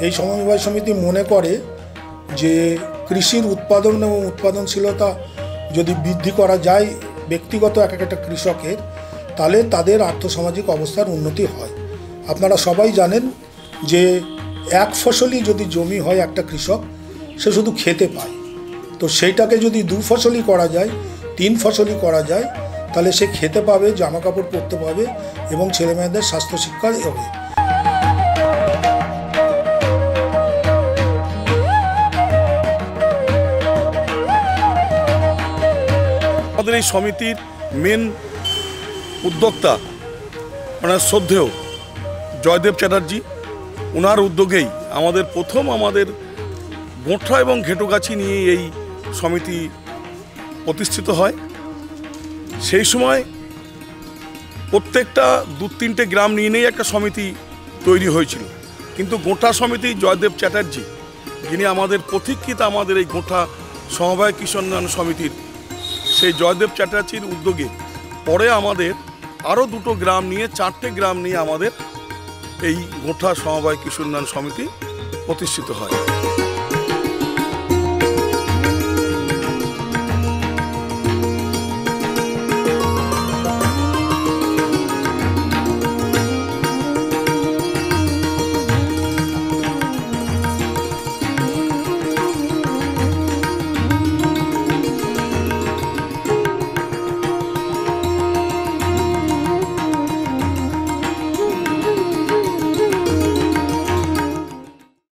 এই সমবায় সমিতি মনে করে যে কৃষির উৎপাদন এবং উৎপাদনশীলতা যদি বৃদ্ধি করা যায় ব্যক্তিগত এক একটা কৃষকের, তাহলে তাদের আর্থসামাজিক অবস্থার উন্নতি হয়। আপনারা সবাই জানেন যে এক ফসলি যদি জমি হয় একটা কৃষক, সে শুধু খেতে পায়। তো সেইটাকে যদি 2 ফসলি করা যায়, 3 ফসলি করা যায়, তাহলে সে খেতে পাবে, জামা কাপড় পরতে পাবে এবং ছেলেমেয়েদের স্বাস্থ্য শিক্ষা হবে। আমাদের এই সমিতির মেন উদ্যোক্তা মানে শ্রদ্ধেয় জয়দেব চ্যাটার্জি, ওনার উদ্যোগেই আমাদের গোঁঠা এবং ঘেটুগাছি নিয়ে এই সমিতি প্রতিষ্ঠিত হয়। সেই সময় প্রত্যেকটা 2-3টে গ্রাম নিয়ে একটা সমিতি তৈরি হয়েছিল, কিন্তু গোঁঠা সমিতি জয়দেব চ্যাটার্জি, যিনি আমাদের পথিকৃৎ আমাদের এই গোঁঠা সমবায় কৃষি উন্নয়ন সমিতির, সেই জয়দেব চ্যাটার্জির উদ্যোগে পরে আমাদের আরও 2টো গ্রাম নিয়ে 4টে গ্রাম নিয়ে আমাদের এই গোঁঠা সমবায় কৃষি উন্নয়ন সমিতি প্রতিষ্ঠিত হয়।